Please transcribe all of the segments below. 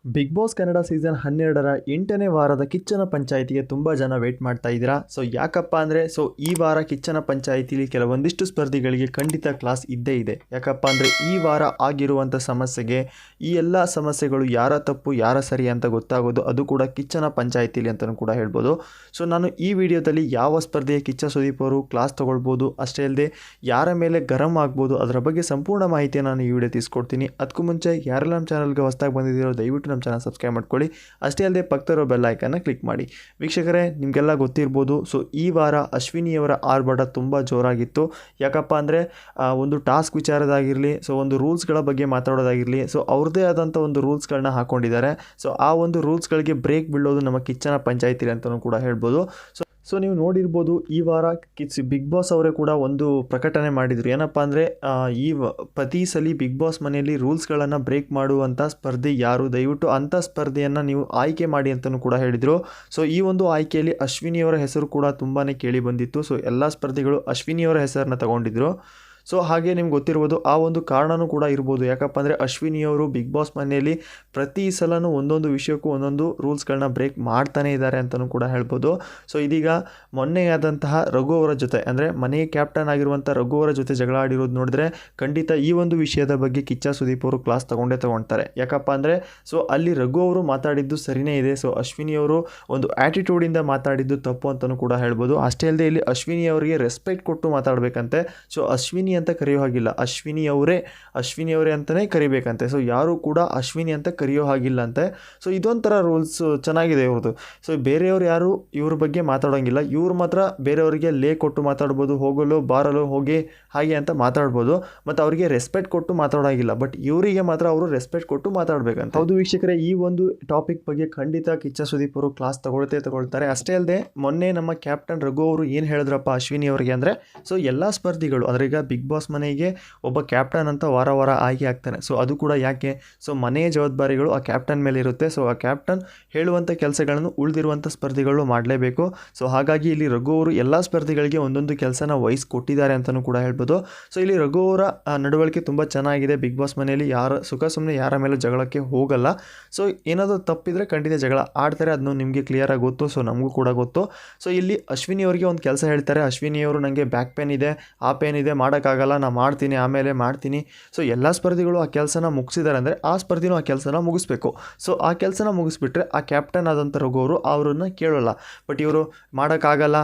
Big boss Kannada season 12ರ 8ನೇ ವಾರದ ಕಿಚ್ಚನ ಪಂಚಾಯಿತಿಗೆ ತುಂಬ ಜನ ವೇಟ್ ಮಾಡ್ತಾ ಇದ್ದೀರಾ. ಯಾಕಪ್ಪ ಅಂದರೆ ಈ ವಾರ ಕಿಚ್ಚನ ಪಂಚಾಯಿತಿಲಿ ಕೆಲವೊಂದಿಷ್ಟು ಸ್ಪರ್ಧಿಗಳಿಗೆ ಖಂಡಿತ ಕ್ಲಾಸ್ ಇದ್ದೇ ಇದೆ. ಯಾಕಪ್ಪ ಅಂದರೆ ಈ ವಾರ ಆಗಿರುವಂಥ ಸಮಸ್ಯೆಗೆ ಈ ಎಲ್ಲ ಸಮಸ್ಯೆಗಳು ಯಾರ ತಪ್ಪು ಯಾರ ಸರಿ ಅಂತ ಗೊತ್ತಾಗೋದು ಅದು ಕೂಡ ಕಿಚ್ಚನ ಪಂಚಾಯಿತಿಲಿ ಅಂತಲೂ ಕೂಡ ಹೇಳ್ಬೋದು. ನಾನು ಈ ವಿಡಿಯೋದಲ್ಲಿ ಯಾವ ಸ್ಪರ್ಧೆಯ ಕಿಚ್ಚ ಸುದೀಪ್ ಅವರು ಕ್ಲಾಸ್ ತೊಗೊಳ್ಬೋದು, ಅಷ್ಟೇ ಅಲ್ಲದೆ ಯಾರ ಮೇಲೆ ಗರಂ ಆಗ್ಬೋದು ಅದರ ಬಗ್ಗೆ ಸಂಪೂರ್ಣ ಮಾಹಿತಿಯನ್ನು ನಾನು ಈ ವಿಡಿಯೋ ತಿಳಿಸ್ಕೊಡ್ತೀನಿ. ಅದಕ್ಕೂ ಮುಂಚೆ ಯಾರೆಲ್ಲ ನಮ್ಮ ಚಾನಲ್ಗೆ ಹೊಸದಾಗಿ ಬಂದಿದ್ದೀರೋ ದಯವಿಟ್ಟು ನಮ್ಮ ಚಾನಲ್ ಸಬ್ಸ್ಕ್ರೈಬ್ ಮಾಡ್ಕೊಳ್ಳಿ. ಅಷ್ಟೇ ಅಲ್ಲದೆ ಪಕ್ಕದಲ್ಲಿರೋ ಬೆಲ್ ಐಕನ್ನ ಕ್ಲಿಕ್ ಮಾಡಿ. ವೀಕ್ಷಕರೇ, ನಿಮಗೆಲ್ಲ ಗೊತ್ತಿರ್ಬೋದು, ಈ ವಾರ ಅಶ್ವಿನಿಯವರ ಆರ್ಭಟ ತುಂಬ ಜೋರಾಗಿತ್ತು. ಯಾಕಪ್ಪ ಅಂದರೆ ಒಂದು ಟಾಸ್ಕ್ ವಿಚಾರದಾಗಿರಲಿ, ಒಂದು ರೂಲ್ಸ್ಗಳ ಬಗ್ಗೆ ಮಾತಾಡೋದಾಗಿರಲಿ, ಅವ್ರದ್ದೇ ಆದಂಥ ಒಂದು ರೂಲ್ಸ್ಗಳನ್ನ ಹಾಕ್ಕೊಂಡಿದ್ದಾರೆ. ಆ ಒಂದು ರೂಲ್ಸ್ಗಳಿಗೆ ಬ್ರೇಕ್ ಬೀಳೋದು ನಮ್ಮ ಕಿಚ್ಚನ ಪಂಚಾಯಿತಿ ಅಂತಲೂ ಕೂಡ ಹೇಳ್ಬೋದು. ನೀವು ನೋಡಿರ್ಬೋದು, ಈ ವಾರ ಬಿಗ್ ಬಾಸ್ ಅವರೇ ಕೂಡ ಒಂದು ಪ್ರಕಟಣೆ ಮಾಡಿದರು. ಏನಪ್ಪ ಅಂದರೆ ಪ್ರತಿ ಸಲ ಬಿಗ್ ಬಾಸ್ ಮನೆಯಲ್ಲಿ ರೂಲ್ಸ್ಗಳನ್ನು ಬ್ರೇಕ್ ಮಾಡುವಂಥ ಸ್ಪರ್ಧೆ ಯಾರು, ದಯವಿಟ್ಟು ಅಂಥ ಸ್ಪರ್ಧೆಯನ್ನು ನೀವು ಆಯ್ಕೆ ಮಾಡಿ ಅಂತಲೂ ಕೂಡ ಹೇಳಿದರು. ಈ ಒಂದು ಆಯ್ಕೆಯಲ್ಲಿ ಅಶ್ವಿನಿಯವರ ಹೆಸರು ಕೂಡ ತುಂಬಾ ಕೇಳಿ ಬಂದಿತ್ತು. ಎಲ್ಲ ಸ್ಪರ್ಧಿಗಳು ಅಶ್ವಿನಿಯವರ ಹೆಸರನ್ನು ತಗೊಂಡಿದ್ರು. ಹಾಗೆ ನಿಮ್ಗೆ ಗೊತ್ತಿರ್ಬೋದು, ಆ ಒಂದು ಕಾರಣವೂ ಕೂಡ ಇರ್ಬೋದು. ಯಾಕಪ್ಪ ಅಂದರೆ ಅಶ್ವಿನಿಯವರು ಬಿಗ್ ಬಾಸ್ ಮನೆಯಲ್ಲಿ ಪ್ರತಿ ಸಲನೂ ಒಂದೊಂದು ವಿಷಯಕ್ಕೂ ಒಂದೊಂದು ರೂಲ್ಸ್ಗಳನ್ನ ಬ್ರೇಕ್ ಮಾಡ್ತಾನೆ ಇದ್ದಾರೆ ಅಂತಲೂ ಕೂಡ ಹೇಳ್ಬೋದು. ಇದೀಗ ಮೊನ್ನೆ ಆದಂತಹ ರಘು ಅವರ ಜೊತೆ, ಅಂದರೆ ಮನೆಯ ಕ್ಯಾಪ್ಟನ್ ಆಗಿರುವಂಥ ರಘು ಅವರ ಜೊತೆ ಜಗಳ ಆಡಿರೋದು ನೋಡಿದ್ರೆ ಖಂಡಿತ ಈ ಒಂದು ವಿಷಯದ ಬಗ್ಗೆ ಕಿಚ್ಚ ಸುದೀಪ್ ಅವರು ಕ್ಲಾಸ್ ತಗೊಳ್ತಾರೆ. ಯಾಕಪ್ಪ ಅಂದರೆ ಅಲ್ಲಿ ರಘು ಅವರು ಮಾತಾಡಿದ್ದು ಸರಿಯೇ ಇದೆ. ಅಶ್ವಿನಿಯವರು ಒಂದು ಆ್ಯಟಿಟ್ಯೂಡಿಂದ ಮಾತಾಡಿದ್ದು ತಪ್ಪು ಅಂತಲೂ ಕೂಡ ಹೇಳ್ಬೋದು. ಅಷ್ಟೇ ಅಲ್ಲದೆ ಇಲ್ಲಿ ಅಶ್ವಿನಿ ಅವರಿಗೆ ರೆಸ್ಪೆಕ್ಟ್ ಕೊಟ್ಟು ಮಾತಾಡಬೇಕಂತೆ. ಅಶ್ವಿನಿ ಅಂತ ಕರೆಯೋ ಹಾಗಿಲ್ಲ, ಅಶ್ವಿನಿ ಅವರೇ ಅಂತಲೇ ಕರಿಬೇಕಂತೆ. ಯಾರು ಕೂಡ ಅಶ್ವಿನಿ ಅಂತ ಕರೆಯೋ ಹಾಗಿಲ್ಲ ಅಂತೆ. ಇದೊಂಥರ ರೂಲ್ಸ್ ಚೆನ್ನಾಗಿದೆ ಇವ್ರದ್ದು. ಬೇರೆಯವ್ರು ಯಾರು ಇವ್ರ ಬಗ್ಗೆ ಮಾತಾಡೋಂಗಿಲ್ಲ, ಇವ್ರು ಮಾತ್ರ ಬೇರೆಯವರಿಗೆ ಲೇ ಕೊಟ್ಟು ಮಾತಾಡ್ಬೋದು, ಹೋಗಲು ಬಾರಲು ಹೋಗಿ ಹಾಗೆ ಅಂತ ಮಾತಾಡ್ಬೋದು, ಮತ್ತು ಅವರಿಗೆ ರೆಸ್ಪೆಕ್ಟ್ ಕೊಟ್ಟು ಮಾತಾಡೋಂಗಿಲ್ಲ. ಬಟ್ ಇವರಿಗೆ ಮಾತ್ರ ಅವರು ರೆಸ್ಪೆಕ್ಟ್ ಕೊಟ್ಟು ಮಾತಾಡಬೇಕಂತ. ಹೌದು ವೀಕ್ಷಕರೇ, ಈ ಒಂದು ಟಾಪಿಕ್ ಬಗ್ಗೆ ಖಂಡಿತ ಕಿಚ್ಚ ಸುದೀಪ್ ಅವರು ಕ್ಲಾಸ್ ತಗೊಳ್ತಾರೆ. ಅಷ್ಟೇ ಅಲ್ಲದೆ ಮೊನ್ನೆ ನಮ್ಮ ಕ್ಯಾಪ್ಟನ್ ರಘು ಅವರು ಏನು ಹೇಳಿದ್ರಪ್ಪ ಅಶ್ವಿನಿ ಅವರಿಗೆ ಅಂದರೆ, ಎಲ್ಲ ಸ್ಪರ್ಧಿಗಳು ಅಂದರೆ ಈಗ ಬಿಗ್ ಬಾಸ್ ಮನೆಗೆ ಒಬ್ಬ ಕ್ಯಾಪ್ಟನ್ ಅಂತ ವಾರ ಆಯ್ಕೆ ಆಗ್ತಾನೆ. ಅದು ಕೂಡ ಯಾಕೆ, ಮನೆಯ ಜವಾಬ್ದಾರಿಗಳು ಆ ಕ್ಯಾಪ್ಟನ್ ಮೇಲೆ ಇರುತ್ತೆ. ಆ ಕ್ಯಾಪ್ಟನ್ ಹೇಳುವಂಥ ಕೆಲಸಗಳನ್ನು ಉಳಿದಿರುವಂಥ ಸ್ಪರ್ಧಿಗಳು ಮಾಡಲೇಬೇಕು. ಹಾಗಾಗಿ ಇಲ್ಲಿ ರಘು ಅವರು ಎಲ್ಲ ಸ್ಪರ್ಧಿಗಳಿಗೆ ಒಂದೊಂದು ಕೆಲಸನ ವಹಿಸ್ಕೊಟ್ಟಿದ್ದಾರೆ ಅಂತಲೂ ಕೂಡ ಹೇಳ್ಬೋದು. ಇಲ್ಲಿ ರಘು ಅವರ ನಡವಳಿಕೆ ತುಂಬ ಚೆನ್ನಾಗಿದೆ. ಬಿಗ್ ಬಾಸ್ ಮನೆಯಲ್ಲಿ ಸುಮ್ಮನೆ ಯಾರ ಮೇಲೆ ಜಗಳಕ್ಕೆ ಹೋಗಲ್ಲ. ಏನಾದರೂ ತಪ್ಪಿದ್ರೆ ಖಂಡಿತ ಜಗಳ ಆಡ್ತಾರೆ, ಅದನ್ನು ನಿಮಗೆ ಕ್ಲಿಯರಾಗಿ ಗೊತ್ತು, ನಮಗೂ ಕೂಡ ಗೊತ್ತು. ಇಲ್ಲಿ ಅಶ್ವಿನಿ ಅವರಿಗೆ ಒಂದು ಕೆಲಸ ಹೇಳ್ತಾರೆ. ಅಶ್ವಿನಿ ಅವರು ನನಗೆ ಬ್ಯಾಕ್ ಪೇನ್ ಇದೆ, ಆ ಪೇನ್ ಇದೆ, ಮಾಡೋಕ್ಕಾಗಲ್ಲ, ನಾನು ಮಾಡ್ತೀನಿ, ಆಮೇಲೆ ಮಾಡ್ತೀನಿ. ಎಲ್ಲ ಸ್ಪರ್ಧಿಗಳು ಆ ಕೆಲಸನ ಮುಗಿಸಿದ್ದಾರೆ ಅಂದರೆ ಆ ಸ್ಪರ್ಧಿನೂ ಆ ಕೆಲಸನ ಮುಗಿಸ್ಬೇಕು. ಆ ಕೆಲಸನ ಮುಗಿಸ್ಬಿಟ್ರೆ ಆ ಕ್ಯಾಪ್ಟನ್ ಆದಂಥ ರಘು ಅವರು ಅವ್ರನ್ನ ಕೇಳೋಲ್ಲ. ಬಟ್ ಇವರು ಮಾಡೋಕ್ಕಾಗಲ್ಲ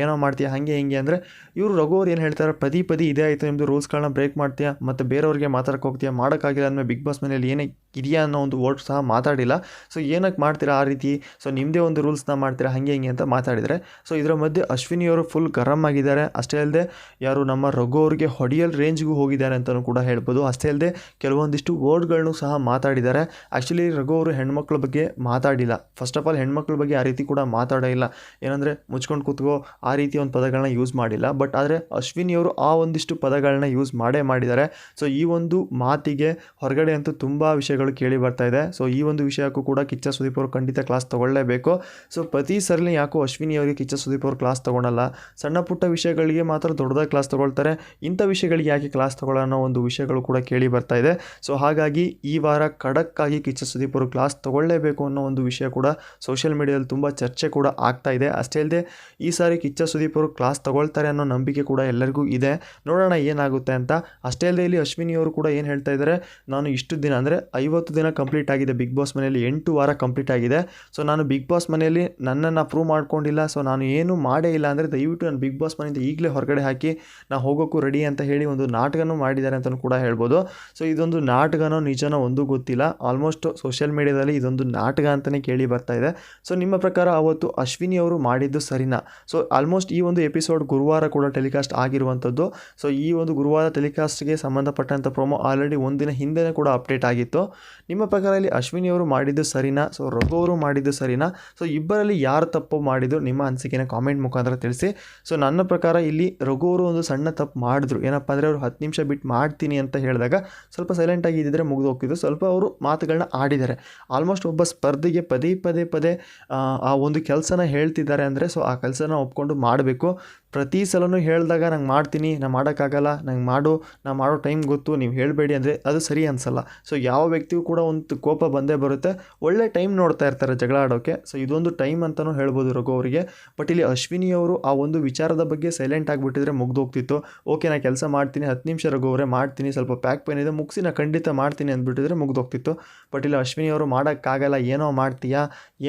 ಏನೋ ಮಾಡ್ತೀಯಾ ಹಾಗೆ ಹಿಂಗೆ ಅಂದರೆ ಇವರು ರಘು ಅವ್ರು ಏನು ಹೇಳ್ತಾರೆ, ಪದೇ ಇದೇ ಆಯಿತು ನಿಮ್ಮದು ರೂಲ್ಸ್ಗಳನ್ನ ಬ್ರೇಕ್ ಮಾಡ್ತೀಯಾ, ಮತ್ತು ಬೇರೆಯವ್ರಿಗೆ ಮಾತಾಡಕ್ಕೆ ಹೋಗ್ತೀಯಾ, ಮಾಡೋಕ್ಕಾಗಿಲ್ಲ ಅಂದಮೇಲೆ ಬಿಗ್ ಬಾಸ್ ಮನೆಯಲ್ಲಿ ಏನೇ ಇದೆಯಾ ಅನ್ನೋ ಒಂದು ವರ್ಡ್ ಸಹ ಮಾತಾಡಿಲ್ಲ. ಏನಕ್ಕೆ ಮಾಡ್ತೀರಾ ಆ ರೀತಿ, ನಿಮ್ಮದೇ ಒಂದು ರೂಲ್ಸ್ನ ಮಾಡ್ತೀರಾ ಹಾಗೆ ಹಿಂಗೆ ಅಂತ ಮಾತಾಡಿದರೆ ಇದರ ಮಧ್ಯೆ ಅಶ್ವಿನಿಯವರು ಫುಲ್ ಗರಂ ಆಗಿದ್ದಾರೆ. ಅಷ್ಟೇ ಅಲ್ಲದೆ ಯಾರು ನಮ್ಮ ರಘು ಅವ್ರಿಗೆ ಹೊಡೆಯಲ್ ರೇಂಜ್ಗೂ ಹೋಗಿದ್ದಾರೆ ಅಂತಲೂ ಕೂಡ ಹೇಳ್ಬೋದು. ಅಷ್ಟೇ ಅಲ್ಲದೆ ಕೆಲವೊಂದಿಷ್ಟು ವರ್ಡ್ಗಳನ್ನು ಸಹ ಮಾತಾಡಿದ್ದಾರೆ. ಆ್ಯಕ್ಚುಲಿ ರಘು ಅವರು ಹೆಣ್ಮಕ್ಳ ಬಗ್ಗೆ ಮಾತಾಡಿಲ್ಲ. ಫಸ್ಟ್ ಆಫ್ ಆಲ್ ಹೆಣ್ಮಕ್ಳ ಬಗ್ಗೆ ಆ ರೀತಿ ಕೂಡ ಮಾತಾಡೇ ಇಲ್ಲ. ಏನಂದರೆ ಮುಚ್ಕೊಂಡು ಕೂತ್ಕೋ ಆ ರೀತಿ ಒಂದು ಪದಗಳನ್ನ ಯೂಸ್ ಮಾಡಿಲ್ಲ. ಬಟ್ ಆದರೆ ಅಶ್ವಿನಿಯವರು ಆ ಒಂದಿಷ್ಟು ಪದಗಳನ್ನ ಯೂಸ್ ಮಾಡಿದ್ದಾರೆ. ಈ ಒಂದು ಮಾತಿಗೆ ಹೊರಗಡೆ ಅಂತೂ ತುಂಬ ವಿಷಯಗಳು ಕೇಳಿ ಬರ್ತಾ ಇದೆ. ಈ ಒಂದು ವಿಷಯಕ್ಕೂ ಕೂಡ ಕಿಚ್ಚ ಸುದೀಪ್ ಅವರು ಖಂಡಿತ ಕ್ಲಾಸ್ ತಗೊಳ್ಳೇಬೇಕು. ಪ್ರತಿ ಸರಿ ಯಾಕೋ ಅಶ್ವಿನಿ ಅವರಿಗೆ ಕಿಚ್ಚ ಸುದೀಪ್ ಅವರು ಕ್ಲಾಸ್ ತಗೊಳ್ಳಲ್ಲ. ಸಣ್ಣ ಪುಟ್ಟ ವಿಷಯಗಳಿಗೆ ಮಾತ್ರ ದೊಡ್ಡದಾಗಿ ಕ್ಲಾಸ್ ತಗೊಳ್ತಾರೆ, ಇಂಥ ವಿಷಯಗಳಿಗೆ ಯಾಕೆ ಕ್ಲಾಸ್ ತಗೊಳ್ಳೋ ಅನ್ನೋ ಒಂದು ವಿಷಯಗಳು ಕೂಡ ಕೇಳಿ ಬರ್ತಾ ಇದೆ. ಹಾಗಾಗಿ ಈ ವಾರ ಖಡಕ್ಕಾಗಿ ಕಿಚ್ಚ ಸುದೀಪ್ ಅವರು ಕ್ಲಾಸ್ ತಗೊಳ್ಳೇಬೇಕು ಅನ್ನೋ ಒಂದು ವಿಷಯ ಕೂಡ ಸೋಷಿಯಲ್ ಮೀಡಿಯಾದಲ್ಲಿ ತುಂಬ ಚರ್ಚೆ ಕೂಡ ಆಗ್ತಾ ಇದೆ. ಅಷ್ಟೇ ಅಲ್ಲದೆ ಈ ಸಾರಿ ಕಿಚ್ಚ ಸುದೀಪ್ ಅವರು ಕ್ಲಾಸ್ ತಗೊಳ್ತಾರೆ ಅನ್ನೋ ನಂಬಿಕೆ ಕೂಡ ಎಲ್ಲರಿಗೂ ಇದೆ. ನೋಡೋಣ ಏನಾಗುತ್ತೆ ಅಂತ. ಅಷ್ಟೇ ಅಲ್ಲದೆ ಇಲ್ಲಿ ಅಶ್ವಿನಿ ಅವರು ಕೂಡ ಏನು ಹೇಳ್ತಾ ಇದ್ದಾರೆ, ನಾನು ಇಷ್ಟು ದಿನ ಅಂದರೆ 50 ದಿನ ಕಂಪ್ಲೀಟ್ ಆಗಿದೆ ಬಿಗ್ ಬಾಸ್ ಮನೆಯಲ್ಲಿ, 8 ವಾರ ಕಂಪ್ಲೀಟ್ ಆಗಿದೆ. ನಾನು ಬಿಗ್ ಬಾಸ್ ಮನೆಯಲ್ಲಿ ನನ್ನನ್ನು ಪ್ರೂವ್ ಮಾಡ್ಕೊಂಡಿಲ್ಲ, ನಾನು ಏನು ಮಾಡೇ ಇಲ್ಲ ಅಂದರೆ ದಯವಿಟ್ಟು ನಾನು ಬಿಗ್ ಬಾಸ್ ಮನೆಯಿಂದ ಈಗಲೇ ಹೊರಗಡೆ ಹಾಕಿ ನಾ ಹೋಗೋಕ್ಕೂ ರೆಡಿ ಅಂತ ಹೇಳಿ ಒಂದು ನಾಟಕನೂ ಮಾಡಿದ್ದಾರೆ ಅಂತಲೂ ಕೂಡ ಹೇಳ್ಬೋದು. ಇದೊಂದು ನಾಟಕನೋ ನಿಜನೋ ಒಂದು ಗೊತ್ತಿಲ್ಲ. ಆಲ್ಮೋಸ್ಟ್ ಸೋಷಿಯಲ್ ಮೀಡಿಯಾದಲ್ಲಿ ಇದೊಂದು ನಾಟಕ ಅಂತಲೇ ಕೇಳಿ ಬರ್ತಾ ಇದೆ. ನಿಮ್ಮ ಪ್ರಕಾರ ಅವತ್ತು ಅಶ್ವಿನಿ ಅವರು ಮಾಡಿದ್ದು ಸರಿನಾ? ಆಲ್ಮೋಸ್ಟ್ ಈ ಒಂದು ಎಪಿಸೋಡ್ ಗುರುವಾರ ಕೂಡ ಟೆಲಿಕಾಸ್ಟ್ ಆಗಿರುವಂಥದ್ದು. ಈ ಒಂದು ಗುರುವಾರ ಟೆಲಿಕಾಸ್ಟ್ಗೆ ಸಂಬಂಧಪಟ್ಟಂಥ ಪ್ರೊಮೋ ಆಲ್ರೆಡಿ ಒಂದಿನ ಹಿಂದೆ ಕೂಡ ಅಪ್ಡೇಟ್ ಆಗಿತ್ತು. ನಿಮ್ಮ ಪ್ರಕಾರ ಇಲ್ಲಿ ಅಶ್ವಿನಿ ಅವರು ಮಾಡಿದ್ದು ಸರಿನಾ, ರಘು ಅವರು ಮಾಡಿದ್ದು ಸರಿನಾ? ಇಬ್ಬರಲ್ಲಿ ಯಾರು ತಪ್ಪು ಮಾಡಿದ್ರು ನಿಮ್ಮ ಅನಿಸಿಕೆನ ಕಾಮೆಂಟ್ ಮುಖಾಂತರ ತಿಳಿಸಿ. ನನ್ನ ಪ್ರಕಾರ ಇಲ್ಲಿ ರಘು ಅವರು ಒಂದು ಸಣ್ಣ ತಪ್ಪು ಮಾಡಿದ್ರು. ಏನಪ್ಪ ಅಂದರೆ ಅವರು 10 ನಿಮಿಷ ಬಿಟ್ಟು ಮಾಡ್ತೀನಿ ಅಂತ ಹೇಳಿದಾಗ ಸ್ವಲ್ಪ ಸೈಲೆಂಟಾಗಿ ಇದ್ದಿದ್ರೆ ಮುಗಿದು ಹೋಗ್ತಿದ್ರು. ಸ್ವಲ್ಪ ಅವರು ಮಾತುಗಳನ್ನ ಆಡಿದ್ದಾರೆ. ಆಲ್ಮೋಸ್ಟ್ ಒಬ್ಬ ಸ್ಪರ್ಧೆಗೆ ಪದೇ ಆ ಒಂದು ಕೆಲಸನ ಹೇಳ್ತಿದ್ದಾರೆ ಅಂದರೆ ಆ ಕೆಲಸನ ಒಪ್ಕೊಂಡು ಮಾಡಬೇಕು. ಪ್ರತಿ ಸಲನೂ ಹೇಳಿದಾಗ ನಂಗೆ ಮಾಡ್ತೀನಿ, ನಾನು ಮಾಡೋಕ್ಕಾಗಲ್ಲ, ನಂಗೆ ನಾನು ಮಾಡೋ ಟೈಮ್ ಗೊತ್ತು, ನೀವು ಹೇಳಬೇಡಿ ಅಂದರೆ ಅದು ಸರಿ ಅನಿಸಲ್ಲ. ಸೊ ಯಾವ ವ್ಯಕ್ತಿಗೂ ಕೂಡ ಒಂದು ಕೋಪ ಬಂದೇ ಬರುತ್ತೆ, ಒಳ್ಳೆ ಟೈಮ್ ನೋಡ್ತಾ ಇರ್ತಾರೆ ಜಗಳ ಆಡೋಕ್ಕೆ. ಸೊ ಇದೊಂದು ಟೈಮ್ ಅಂತಲೂ ಹೇಳ್ಬೋದು ರಘು ಅವರಿಗೆ. ಬಟ್ ಇಲ್ಲಿ ಅಶ್ವಿನಿ ಅವರು ಆ ಒಂದು ವಿಚಾರದ ಬಗ್ಗೆ ಸೈಲೆಂಟ್ ಆಗಿಬಿಟ್ಟಿದ್ರೆ ಮುಗ್ದೋಗ್ತಿತ್ತು. ಓಕೆ, ನಾನು ಕೆಲಸ ಮಾಡ್ತೀನಿ, 10 ನಿಮಿಷ ರಘು ಅವರೇ ಮಾಡ್ತೀನಿ, ಸ್ವಲ್ಪ ಪ್ಯಾಕ್ ಪೇನ್ ಇದೆ, ಮುಗಿಸಿ ನಾನು ಖಂಡಿತ ಮಾಡ್ತೀನಿ ಅಂದ್ಬಿಟ್ಟಿದ್ರೆ ಮುಗ್ದೋಗ್ತಿತ್ತು. ಬಟ್ ಇಲ್ಲಿ ಅಶ್ವಿನಿ ಅವರು ಮಾಡೋಕ್ಕಾಗಲ್ಲ, ಏನೋ ಮಾಡ್ತೀಯಾ,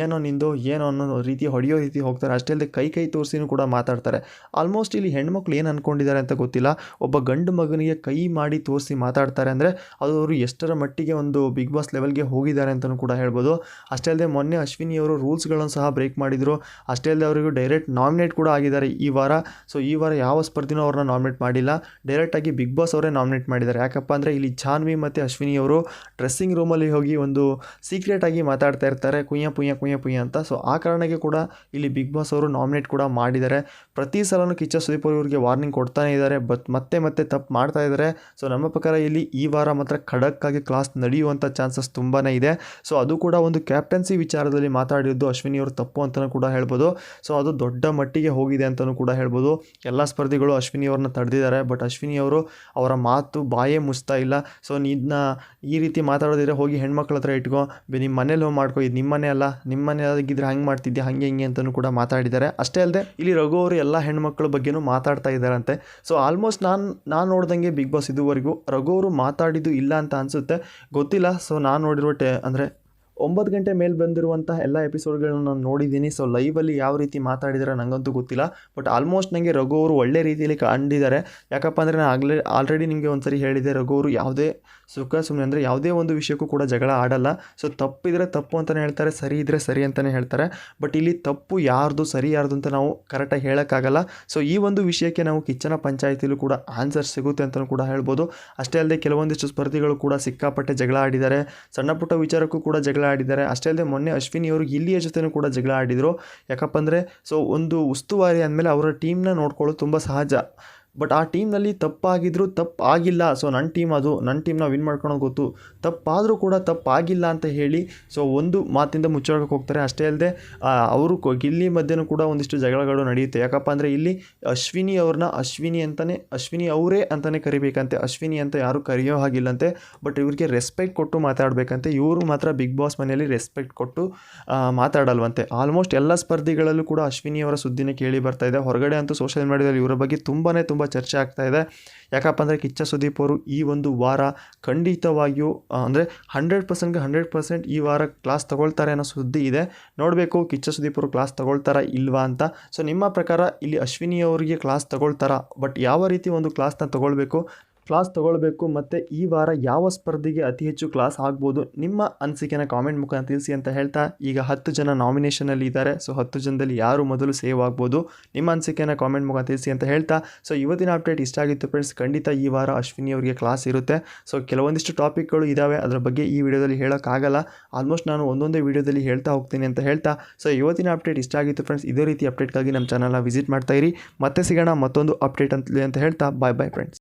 ಏನೋ ನಿಂದು, ಏನೋ ಅನ್ನೋ ರೀತಿ ಹೊಡೆಯೋ ರೀತಿ ಹೋಗ್ತಾರೆ. ಅಷ್ಟೇ ಅಲ್ಲದೆ ಕೈ ತೋರಿಸಿನೂ ಕೂಡ ಮಾತಾಡ್ತಾರೆ. ಆಲ್ಮೋಸ್ಟ್ ಇಲ್ಲಿ ಹೆಣ್ಮಕ್ಳು ಏನು ಅಂದ್ಕೊಂಡಿದ್ದಾರೆ ಅಂತ ಗೊತ್ತಿಲ್ಲ. ಒಬ್ಬ ಗಂಡು ಮಗನಿಗೆ ಕೈ ಮಾಡಿ ತೋರಿಸಿ ಮಾತಾಡ್ತಾರೆ ಅಂದರೆ ಅದು ಅವರು ಎಷ್ಟರ ಮಟ್ಟಿಗೆ ಒಂದು ಬಿಗ್ ಬಾಸ್ ಲೆವೆಲ್ಗೆ ಹೋಗಿದ್ದಾರೆ ಅಂತಲೂ ಕೂಡ ಹೇಳ್ಬೋದು. ಅಷ್ಟೇ ಅಲ್ಲದೆ ಮೊನ್ನೆ ಅಶ್ವಿನಿ ಅವರು ರೂಲ್ಸ್ಗಳನ್ನು ಸಹ ಬ್ರೇಕ್ ಮಾಡಿದರು. ಅಷ್ಟೇ ಅಲ್ಲದೆ ಅವರಿಗೂ ಡೈರೆಕ್ಟ್ ನಾಮಿನೇಟ್ ಕೂಡ ಆಗಿದ್ದಾರೆ ಈ ವಾರ. ಸೊ ಈ ವಾರ ಯಾವ ಸ್ಪರ್ಧಿನೂ ಅವ್ರನ್ನ ನಾಮಿನೇಟ್ ಮಾಡಿಲ್ಲ, ಡೈರೆಕ್ಟಾಗಿ ಬಿಗ್ ಬಾಸ್ ಅವರೇ ನಾಮಿನೇಟ್ ಮಾಡಿದ್ದಾರೆ. ಯಾಕಪ್ಪ ಅಂದರೆ ಇಲ್ಲಿ ಜಾನ್ವಿ ಮತ್ತು ಅಶ್ವಿನಿ ಅವರು ಡ್ರೆಸ್ಸಿಂಗ್ ರೂಮಲ್ಲಿ ಹೋಗಿ ಒಂದು ಸೀಕ್ರೆಟಾಗಿ ಮಾತಾಡ್ತಾ ಇರ್ತಾರೆ, ಕುಯ್ಯ ಪುಯ್ಯ ಕುಯ್ಯ ಪುಯ್ಯ ಅಂತ. ಸೊ ಆ ಕಾರಣಕ್ಕೆ ಕೂಡ ಇಲ್ಲಿ ಬಿಗ್ ಬಾಸ್ ಅವರು ನಾಮಿನೇಟ್ ಕೂಡ ಮಾಡಿದ್ದಾರೆ. ಪ್ರತಿ ಸಲನೂ ಕಿಚ್ಚ ಸುದೀಪ್ ಇವರಿಗೆ ವಾರ್ನಿಂಗ್ ಕೊಡ್ತಾನೆ ಇದ್ದಾರೆ, ಬಟ್ ಮತ್ತೆ ತಪ್ಪು ಮಾಡ್ತಾ ಇದ್ದಾರೆ. ಸೊ ನಮ್ಮ ಪ್ರಕಾರ ಇಲ್ಲಿ ಈ ವಾರ ಮಾತ್ರ ಖಡಕ್ಕಾಗಿ ಕ್ಲಾಸ್ ನಡೆಯುವಂಥ ಚಾನ್ಸಸ್ ತುಂಬಾ ಇದೆ. ಸೊ ಅದು ಕೂಡ ಒಂದು ಕ್ಯಾಪ್ಟನ್ಸಿ ವಿಚಾರದಲ್ಲಿ ಮಾತಾಡಿದ್ದು ಅಶ್ವಿನಿ ಅವರು ತಪ್ಪು ಅಂತಲೂ ಕೂಡ ಹೇಳ್ಬೋದು. ಸೊ ಅದು ದೊಡ್ಡ ಮಟ್ಟಿಗೆ ಹೋಗಿದೆ ಅಂತಲೂ ಕೂಡ ಹೇಳ್ಬೋದು. ಎಲ್ಲ ಸ್ಪರ್ಧಿಗಳು ಅಶ್ವಿನಿ ಅವ್ರನ್ನ ತಡೆದಿದ್ದಾರೆ, ಬಟ್ ಅಶ್ವಿನಿ ಅವರು ಅವರ ಮಾತು ಬಾಯೇ ಮುಚ್ತಾ ಇಲ್ಲ. ಸೊ ಇದನ್ನ ಈ ರೀತಿ ಮಾತಾಡೋದಿದ್ರೆ ಹೋಗಿ ಹೆಣ್ಮಕ್ಳ ಹತ್ರ ಇಟ್ಕೋ, ನಿಮ್ಮ ಮನೇಲಿ ಹೋಗಿ ಮಾಡ್ಕೋ, ಇದು ನಿಮ್ಮ ಮನೆ ಅಲ್ಲ, ನಿಮ್ಮ ಮನೆ ಆಗಿದ್ದರೆ ಹಂಗೆ ಮಾಡ್ತಿದ್ದೆ, ಹಂಗೆ ಹಿಂಗೆ ಅಂತಲೂ ಕೂಡ ಮಾತಾಡಿದ್ದಾರೆ. ಅಷ್ಟೇ ಅಲ್ಲದೆ ಇಲ್ಲಿ ರಘು ಅವರು ಎಲ್ಲ ಹೆಣ್ಮಕ್ಳ ಬಗ್ಗೆನೂ ಮಾತಾಡ್ತಾ ಇದ್ದಾರಂತೆ. ಸೊ ಆಲ್ಮೋಸ್ಟ್ ನಾನು ನೋಡ್ದಂಗೆ ಬಿಗ್ ಬಾಸ್ ಇದುವರೆಗೂ ರಘು ಅವರು ಮಾತಾಡಿದ್ದು ಇಲ್ಲ ಅಂತ ಅನಿಸುತ್ತೆ, ಗೊತ್ತಿಲ್ಲ. ಸೊ ನಾನು ನೋಡಿರೋ ಅಂದರೆ 9 ಗಂಟೆ ಮೇಲೆ ಬಂದಿರುವಂತಹ ಎಲ್ಲ ಎಪಿಸೋಡ್ಗಳನ್ನು ನಾನು ನೋಡಿದ್ದೀನಿ. ಸೊ ಲೈವಲ್ಲಿ ಯಾವ ರೀತಿ ಮಾತಾಡಿದ್ದಾರೆ ನನಗಂತೂ ಗೊತ್ತಿಲ್ಲ. ಬಟ್ ಆಲ್ಮೋಸ್ಟ್ ನನಗೆ ರಘು ಅವರು ಒಳ್ಳೆ ರೀತಿಯಲ್ಲಿ ಕಂಡಿದ್ದಾರೆ. ಯಾಕಪ್ಪ ಅಂದರೆ ನಾನು ಆಲ್ರೆಡಿ ನಿಮಗೆ ಒಂದು ಸರಿ ಹೇಳಿದೆ, ರಘು ಅವರು ಯಾವುದೇ ಸುಮ್ಮನೆ ಅಂದರೆ ಯಾವುದೇ ಒಂದು ವಿಷಯಕ್ಕೂ ಕೂಡ ಜಗಳ ಆಡಲ್ಲ. ಸೊ ತಪ್ಪಿದ್ರೆ ತಪ್ಪು ಅಂತಲೇ ಹೇಳ್ತಾರೆ, ಸರಿ ಇದ್ದರೆ ಸರಿ ಅಂತಲೇ ಹೇಳ್ತಾರೆ. ಬಟ್ ಇಲ್ಲಿ ತಪ್ಪು ಯಾರ್ದು ಸರಿ ಯಾರ್ದು ಅಂತ ನಾವು ಕರೆಕ್ಟಾಗಿ ಹೇಳೋಕ್ಕಾಗಲ್ಲ. ಸೊ ಈ ಒಂದು ವಿಷಯಕ್ಕೆ ನಾವು ಕಿಚ್ಚನ ಪಂಚಾಯಿತಿಲೂ ಕೂಡ ಆನ್ಸರ್ ಸಿಗುತ್ತೆ ಅಂತಲೂ ಕೂಡ ಹೇಳ್ಬೋದು. ಅಷ್ಟೇ ಅಲ್ಲದೆ ಕೆಲವೊಂದಿಷ್ಟು ಸ್ಪರ್ಧಿಗಳು ಕೂಡ ಸಿಕ್ಕಾಪಟ್ಟೆ ಜಗಳ ಆಡಿದ್ದಾರೆ, ಸಣ್ಣ ಪುಟ್ಟ ವಿಚಾರಕ್ಕೂ ಕೂಡ ಜಗಳ ಆಡಿದ್ದಾರೆ. ಅಷ್ಟೇ ಅಲ್ಲದೆ ಮೊನ್ನೆ ಅಶ್ವಿನಿ ಅವರು ಇಲ್ಲಿಯ ಜೊತೆನೂ ಕೂಡ ಜಗಳ ಆಡಿದರು. ಯಾಕಪ್ಪ ಅಂದರೆ ಸೊ ಒಂದು ಉಸ್ತುವಾರಿ ಅಂದಮೇಲೆ ಅವರ ಟೀಮ್ನ ನೋಡ್ಕೊಳ್ಳೋದು ತುಂಬ ಸಹಜ. ಬಟ್ ಆ ಟೀಮ್ನಲ್ಲಿ ತಪ್ಪಾಗಿದ್ರು ತಪ್ಪಾಗಿಲ್ಲ, ಸೊ ನನ್ನ ಟೀಮ್ ಅದು, ನನ್ನ ಟೀಮ್ನ ವಿನ್ ಮಾಡ್ಕೊಳೋದು ಗೊತ್ತು, ತಪ್ಪಾದರೂ ಕೂಡ ತಪ್ಪಾಗಿಲ್ಲ ಅಂತ ಹೇಳಿ ಸೊ ಒಂದು ಮಾತಿಂದ ಮುಚ್ಚೋಳಕ್ಕೆ ಹೋಗ್ತಾರೆ. ಅಷ್ಟೇ ಅಲ್ಲದೆ ಅವರು ಗಿಲ್ಲಿ ಮಧ್ಯೆನೂ ಕೂಡ ಒಂದಿಷ್ಟು ಜಗಳಗಳು ನಡೆಯುತ್ತೆ. ಯಾಕಪ್ಪ ಅಂದರೆ ಇಲ್ಲಿ ಅಶ್ವಿನಿ ಅವ್ರನ್ನ ಅಶ್ವಿನಿ ಅವರೇ ಅಂತಲೇ ಕರಿಬೇಕಂತೆ, ಅಶ್ವಿನಿ ಅಂತ ಯಾರು ಕರೆಯೋ ಹಾಗಿಲ್ಲಂತೆ. ಬಟ್ ಇವ್ರಿಗೆ ರೆಸ್ಪೆಕ್ಟ್ ಕೊಟ್ಟು ಮಾತಾಡಬೇಕಂತೆ. ಇವರು ಮಾತ್ರ ಬಿಗ್ ಬಾಸ್ ಮನೆಯಲ್ಲಿ ರೆಸ್ಪೆಕ್ಟ್ ಕೊಟ್ಟು ಮಾತಾಡಲ್ವಂತೆ. ಆಲ್ಮೋಸ್ಟ್ ಎಲ್ಲ ಸ್ಪರ್ಧಿಗಳಲ್ಲೂ ಕೂಡ ಅಶ್ವಿನಿಯವರ ಸುದ್ದಿನೇ ಕೇಳಿ ಬರ್ತಾ ಇದೆ. ಹೊರಗಡೆ ಅಂತೂ ಸೋಷಿಯಲ್ ಮೀಡಿಯಾದಲ್ಲಿ ಇವರ ಬಗ್ಗೆ ತುಂಬ ಚರ್ಚೆ ಆಗ್ತಾ ಇದೆ. ಯಾಕಪ್ಪ ಅಂದರೆ ಕಿಚ್ಚ ಸುದೀಪ್ ಅವರು ಈ ಒಂದು ವಾರ ಖಂಡಿತವಾಗಿಯೂ ಅಂದರೆ 100% ಈ ವಾರ ಕ್ಲಾಸ್ ತಗೊಳ್ತಾರೆ ಅನ್ನೋ ಸುದ್ದಿ ಇದೆ. ನೋಡಬೇಕು ಕಿಚ್ಚ ಸುದೀಪ್ ಅವರು ಕ್ಲಾಸ್ ತಗೊಳ್ತಾರಾ ಇಲ್ವಾ ಅಂತ. ಸೊ ನಿಮ್ಮ ಪ್ರಕಾರ ಇಲ್ಲಿ ಅಶ್ವಿನಿ ಅವರಿಗೆ ಕ್ಲಾಸ್ ತಗೊಳ್ತಾರಾ? ಬಟ್ ಯಾವ ರೀತಿ ಒಂದು ಕ್ಲಾಸ್ನ ತಗೊಳ್ಬೇಕು ಮತ್ತು ಈ ವಾರ ಯಾವ ಸ್ಪರ್ಧೆಗೆ ಅತಿ ಹೆಚ್ಚು ಕ್ಲಾಸ್ ಆಗ್ಬೋದು, ನಿಮ್ಮ ಅನಿಸಿಕೆನ ಕಾಮೆಂಟ್ ಮುಖಾಂತರ ತಿಳಿಸಿ ಅಂತ ಹೇಳ್ತಾ, ಈಗ 10 ಜನ ನಾಮಿನೇಷನಲ್ಲಿ ಇದ್ದಾರೆ. ಸೊ 10 ಜನದಲ್ಲಿ ಯಾರು ಮೊದಲು ಸೇವ್ ಆಗ್ಬೋದು, ನಿಮ್ಮ ಅನಿಸಿಕೆನ ಕಾಮೆಂಟ್ ಮುಖಾಂತರ ತಿಳಿಸಿ ಅಂತ ಹೇಳ್ತಾ, ಸೊ ಇವತ್ತಿನ ಅಪ್ಡೇಟ್ ಇಷ್ಟ ಆಗಿತ್ತು ಫ್ರೆಂಡ್ಸ್. ಖಂಡಿತ ಈ ವಾರ ಅಶ್ವಿನಿ ಅವರಿಗೆ ಕ್ಲಾಸ್ ಇರುತ್ತೆ. ಸೊ ಕೆಲವೊಂದಿಷ್ಟು ಟಾಪಿಕ್ಗಳು ಇದ್ದಾವೆ, ಅದರ ಬಗ್ಗೆ ಈ ವಿಡಿಯೋದಲ್ಲಿ ಹೇಳೋಕ್ಕಾಗಲ್ಲ. ಆಲ್ಮೋಸ್ಟ್ ನಾನು ಒಂದೊಂದೇ ವಿಡಿಯೋದಲ್ಲಿ ಹೇಳ್ತಾ ಹೋಗ್ತೀನಿ ಅಂತ ಹೇಳ್ತಾ, ಸೊ ಇವತ್ತಿನ ಅಪ್ಡೇಟ್ ಇಷ್ಟ ಆಗಿತ್ತು ಫ್ರೆಂಡ್ಸ್. ಇದೇ ರೀತಿ ಅಪ್ಡೇಟ್ಗಾಗಿ ನಮ್ಮ ಚಾನಲ್ನ ವಿಸಿಟ್ ಮಾಡ್ತಾ ಇರಿ. ಮತ್ತೆ ಸಿಗೋಣ ಮತ್ತೊಂದು ಅಪ್ಡೇಟ್ ಅಂತ ಹೇಳ್ತಾ, ಬಾಯ್ ಫ್ರೆಂಡ್ಸ್.